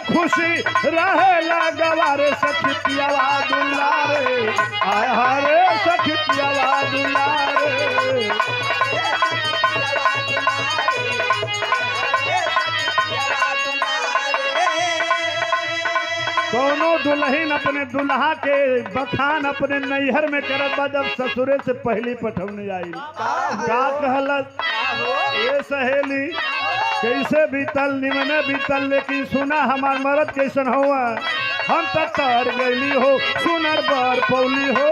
खुशी रहेला गवारे सखी पियावा दुलारे आय हरे सखी पियावा दुलारे कोनो दुल्हन अपने दुल्हा के बखान अपने नैहर में करत बा जब ससुरे से पहली पठौनी आई का कहलत ये सहेली कैसे बीतल निमने बीतल लेकिन सुना हमार मरद कैसन हुआ हम तक तर गईली हो सुनर बर पौली हो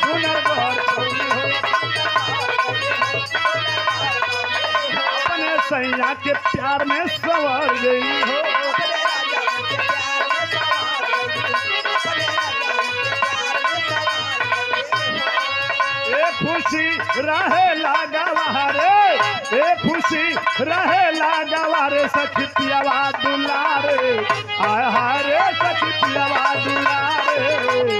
सुनर बर पौली हो अपने सैया के प्यार में सवर गई हो खुशी रहे लागवारे खुशी रहे लागवारे सखी पियावा दुलारे आय हारे सखी पियावा दुलारे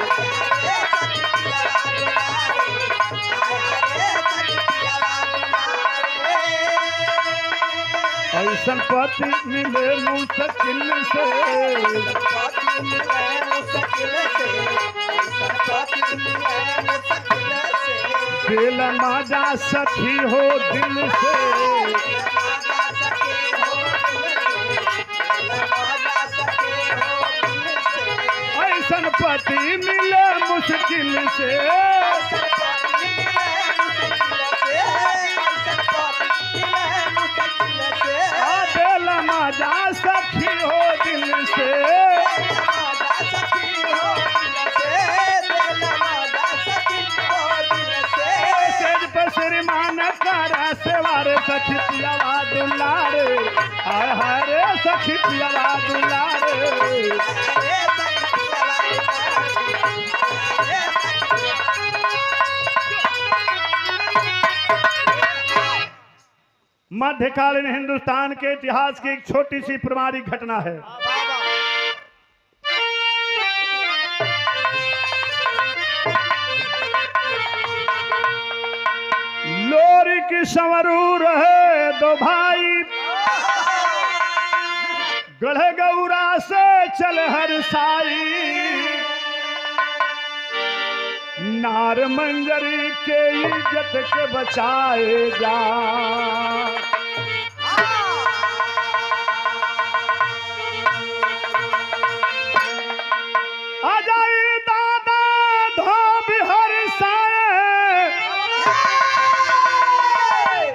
ऐसन पति मिले मुश्किल से दिल माजा सखी हो दिल से ऐसन पति मिले मुश्किल से दिल माजा सखी हो दिल से सखी पियावा दुलारे आय हारे सखी पियावा दुलारे मध्यकालीन हिंदुस्तान के इतिहास की एक छोटी सी प्रामाणिक घटना है। लोरी की संवरू रहे दो भाई गढ़े गौरा से चल हर साई नार मंजरी के इज्जत के बचाए जा अजय दादा धोबी हर साए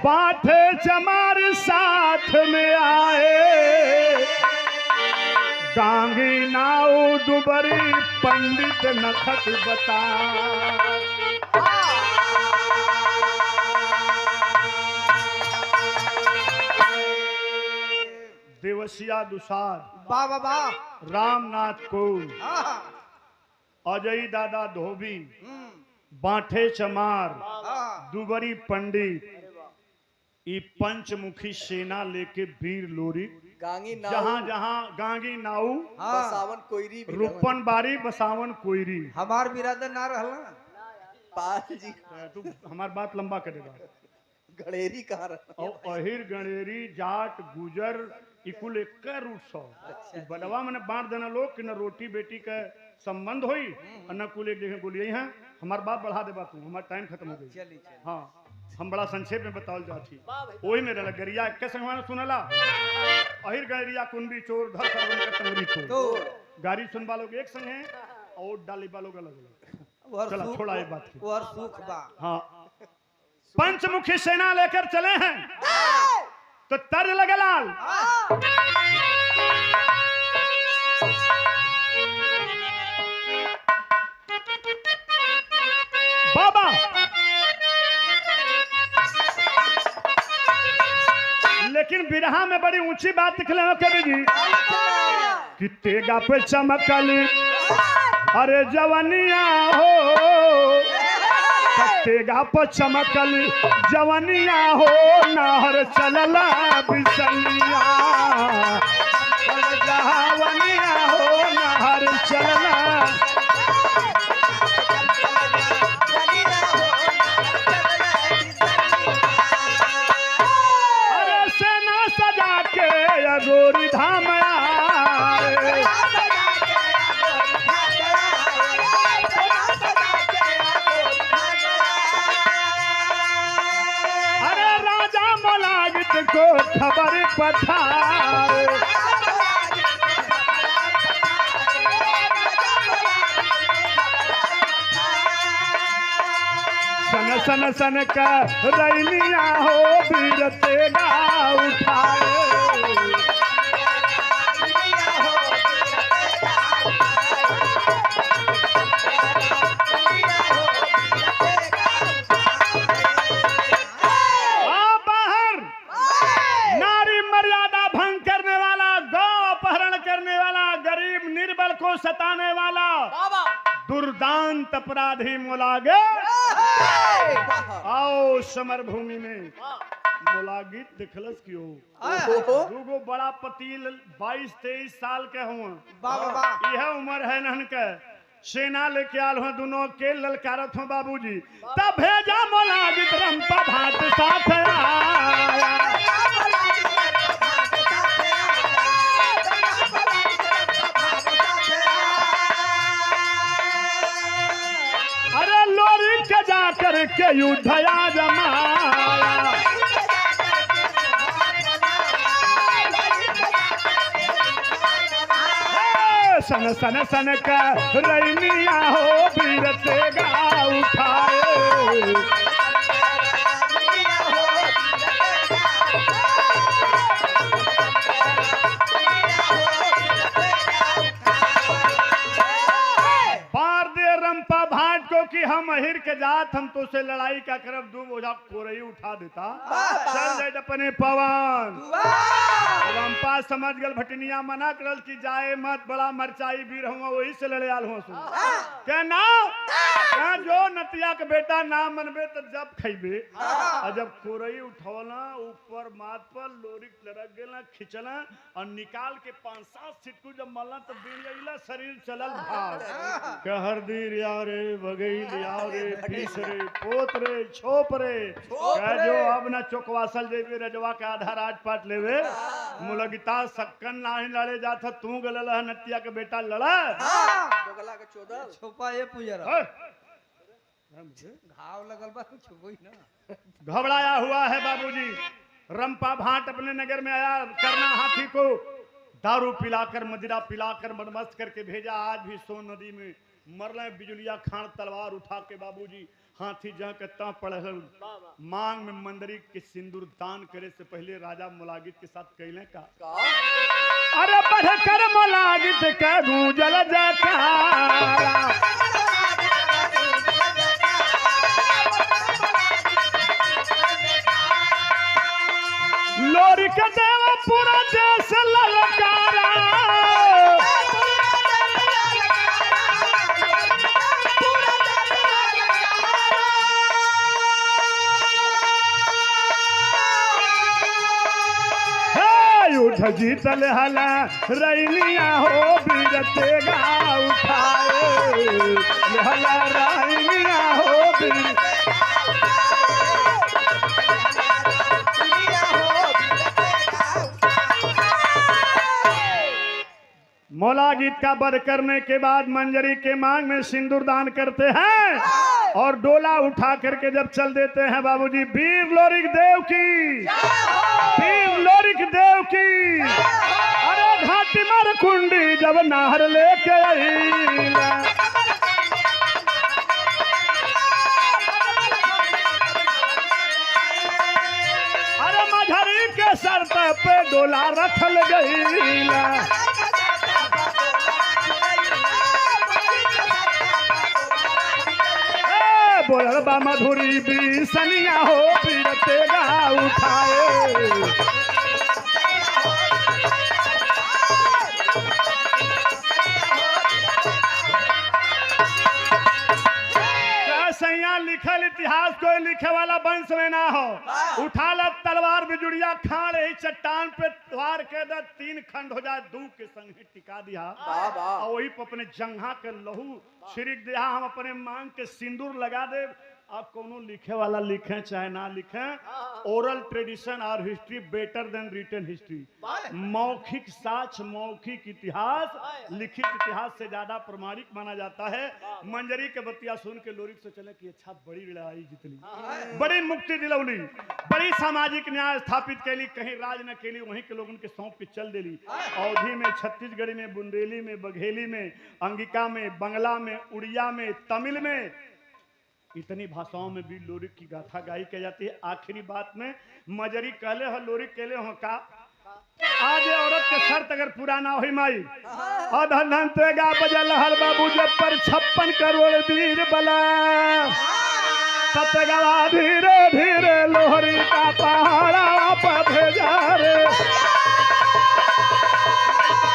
बाठे चमार साथ में आए गांगी नाव दुबरी पंडित नखत बता देवसिया दुसार बाबा रामनाथ कौल अजय दादा धोबी बाठे चमार दुबरी पंडित ई पंचमुखी सेना लेके वीर लोरी जहाँ जहाँ गांगी नाऊ बसावन कोईरी रूपन बारी बसावन कोईरी हमार बिरादर ना रहला पाल जी तू हमार बात लंबा करेगा गणेरी कहाँ रहा और अहिर गणेरी जाट गुजर इकुल एक रूट सौ बलवा मैंने बांट देना लोग कि न रोटी बेटी का संबंध होई और न कुल एक जगह बोलिए हैं हमार बात बढ़ा दे बात हमारा टाइम खत्म हो गई हाँ हम बड़ा संक्षेप में बताओ जाती वही में रहला गरिया के संग सुनला अहिर गरिया कुंडी चोर धर सरवन का तंगरी चोर गाड़ी सुनवा लोग एक संग है और डाली वालों अलग अलग चला छोड़ा ये बात की और सुख बा हाँ पंचमुखी सेना लेकर चले हैं तो तर्ज लगे लाल बाबा लेकिन बिरहा में बड़ी ऊंची बात निकले हो कवि जी कि तेगा पे चमकली अरे जवनिया हो तेगा पर चमकल जवनिया हो नाहर चलला बिसनिया जवनिया हो नाहर चलला अरे सेना सजा के गोरी धाम आए को खबर पठाए सन सन सन का रैलिया हो वीर तेगा उठाए सताने वाला दुर्दांत अपराधी मुलागे आओ समर भूमि में मुलागित दिखलस क्यों दूगो बड़ा पतील 22-23 साल के हुआ यह उम्र है नहन के सेना लेके आल हो दोनों के ललकारत हो बाबूजी तब भेजा मुलागित रंपा भाट साथ आया के युद्धया जमाया सन सन सन का रैनिया हो वीर तेगा उठाए कि हम अहिर के जात हम तो से लड़ाई का करब दू बोझा कोरई उठा देता चल जाए अपने पवन रंपा समझ गल भटनिया मना करल कि जाए मत बड़ा मरचाई वीर हुआ वही से लड़े आल हो क्या ना जो नतिया के बेटा ना मनबे तो जब खइबे और जब कोरई उठौला ऊपर माथ पर लोरी लड़क गेला खिंचला और निकाल के 5-7 सिटकू जब मलना तो बिड़िया शरीर चलल भाग के हरदी रिया रे बगई लिया रे पीस रे पोत रे छोप रे जो अब ना चौकवासल जेबे रजवा के आधा राजपाट लेवे मुलगिता सक्कन नाही लड़े जात तू गलल नतिया के बेटा लड़ा गला के चोदल छोपा ये पुजरा घाव लगल बा छुबई ना घबराया हुआ है बाबूजी रंपा भाट अपने नगर में आया करना हाथी को दारू पिलाकर मदिरा पिलाकर मनमस्त करके भेजा आज भी सोन नदी में मरले बिजुलिया खान तलवार उठा के बाबूजी हाथी जहाँ के ता पड़ल मांग में मंदरी के सिंदूर दान करे से पहले राजा मुलागित के साथ कहले का अरे बढ़कर मुलागित के गूंजल जयकारा लोरी के देव पूरा देश ललकारा जीतल हला रैलिया हो वीर तेगा उठाए हला रैलिया हो वीर मौला गीत का वध करने के बाद मंजरी के मांग में सिंदूर दान करते हैं और डोला उठा करके जब चल देते हैं बाबूजी वीर लोरिक देव की वीर लोरिक देव की अरे घाटी मर कुंडी जब नाहर लेके आई अरे मझरी के सर पे डोला रखल गई बोलबा मधुरी भी सनिया हो पीर तेगा उठाए सैया बिना लिखल इतिहास कोई लिखे वाला वंश में ना हो। उठा ल तलवार बिजुड़िया खाड़ ही चट्टान पे वार के द 3 खंड हो जाए, 2 के संग ही टिका दिया। और वही पर अपने जंघा के लहू छिड़क दिया, हम अपने मांग के सिंदूर लगा दे। आप कोनो लिखे वाला लिखें चाहे ना लिखें, ओरल ट्रेडिशन और हिस्ट्री बेटर देन रिटन हिस्ट्री। मौखिक साक्ष्य, मौखिक इतिहास लिखित इतिहास से ज्यादा प्रमाणिक माना जाता है। मंजरी के बतिया सुन के लोरिक से चले कि अच्छा बड़ी लड़ाई जितनी, बड़ी मुक्ति दिलौली, बड़ी सामाजिक न्याय स्थापित कैली, कहीं राज न कैली, वहीं के लोगों के सौंप के चल देली। अवधि में, छत्तीसगढ़ी में, बुंदेली में, बघेली में, अंगिका में, बंगला में, उड़िया में, तमिल में, इतनी भाषाओं में भी लोरिक की गाथा गाई की जाती है। आखिरी बात में मजरी कहले हो, लोरिक कहले हो का आज औरत के शर्त अगर पूरा ना हुई माई और धन तेगा बजल हर बाबू जब पर 56 करोड़ वीर बला सतगवा धीरे धीरे लोहरी का पहाड़ा पर भेजा रे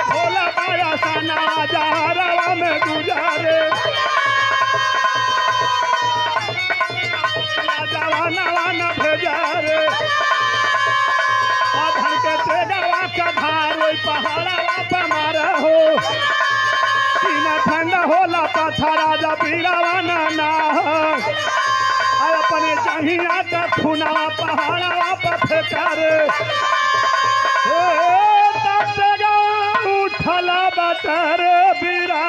भोला बाया सना जहरवा में गुजारे जवाना भेजा रे और धन के तेगवा का धार वही पहाड़ा पर मारा हो सीना ठंडा होला पाथा राजा पीरावा ना और अपने जहिया का खुना पहाड़ा पर फेंका रे उठला बटर बीरा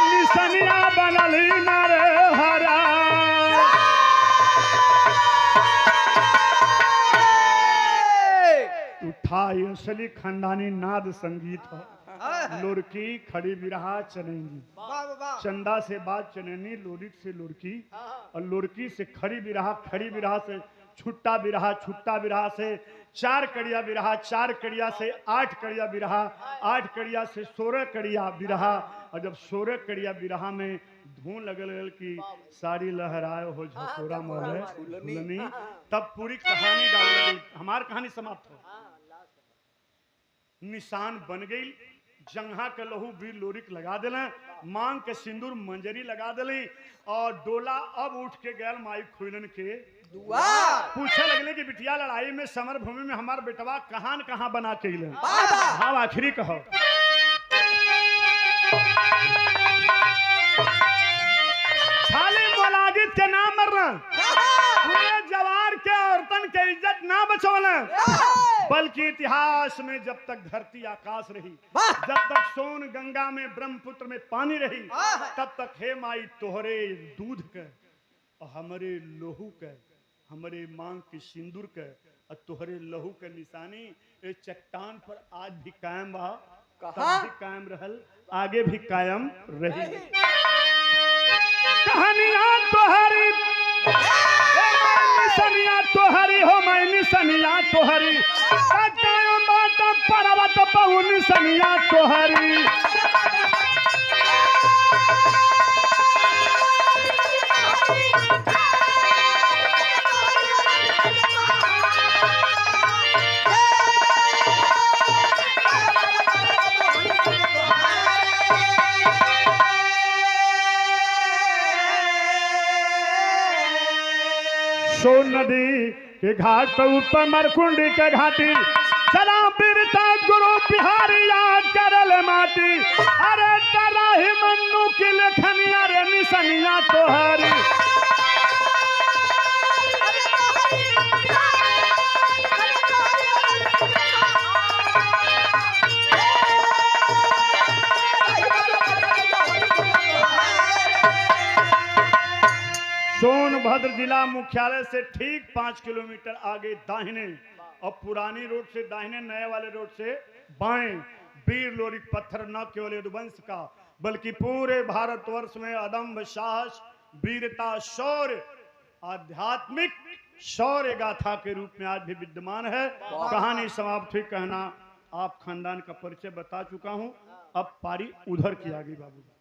निसनिया बनली नरे हरा। उठा असली खानदानी नाद संगीत है। लुड़की खड़ी बिरहा चनेंगी, चंदा से बात चनेनी, लोरिक से लुड़की और लुड़की से खड़ी बिरहा से छुट्टा बिरहा, छुट्टा बिरहा से 4 कड़िया बिरहा, 4 कड़िया से 8 कड़िया बिरहा, 8 कड़िया से 16 कड़िया बिरहा। और जब 16 कड़िया बिरहा में धून लगल कि साड़ी लहराए हो झकोरा मोहले झुलनी, तब पूरी कहानी गाने लगी। हमार कहानी समाप्त हो, निशान बन गई, जंघा के लहू वीर लोरिक लगा दिले, मांग के सिंदूर मंजरी लगा दिली और डोला अब उठ के गैल माई खुलन के पूछे लगले कि बिटिया लड़ाई में समर भूमि में हमार बेटवा कहां कहां बना के इले। हाँ आखिरी कहो खाली मोलागित के नाम मरना, पूरे जवार के औरतन के इज्जत ना बचौना, बल्कि इतिहास में जब तक धरती आकाश रही, जब तक सोन गंगा में ब्रह्मपुत्र में पानी रही, तब तक हे माई तोहरे दूध के और हमारे लोहू के, हमारे मांग के सिंदूर के और तोहरे लहू के निशानी इस चट्टान पर आज भी कायम बा, तब भी कायम रहल, आगे भी कायम रही। कहानियां तोहरी निशानियां तोहरी हो, मैं निशानियां तोहरी कायम बात पर्वत पहु निशानियां तोहरी। सोन नदी के घाट पर ऊपर मरकुंडी के घाटी चला बिरता गुरु बिहारी याद करल माटी, अरे करा ही मन्नू की लेखनिया रे निशनिया तोहरी। सोनभद्र जिला मुख्यालय से ठीक 5 किलोमीटर आगे दाहिने और पुरानी रोड से दाहिने, नए वाले रोड से बाएं वीर लोरिक पत्थर न केवल यदुवंश का बल्कि पूरे भारतवर्ष में अदम्भ साहस, वीरता, शौर्य, आध्यात्मिक शौर्य गाथा के रूप में आज भी विद्यमान है। कहानी समाप्त हुई, कहना आप खानदान का परिचय बता चुका हूं, अब पारी उधर की आ गई बाबू।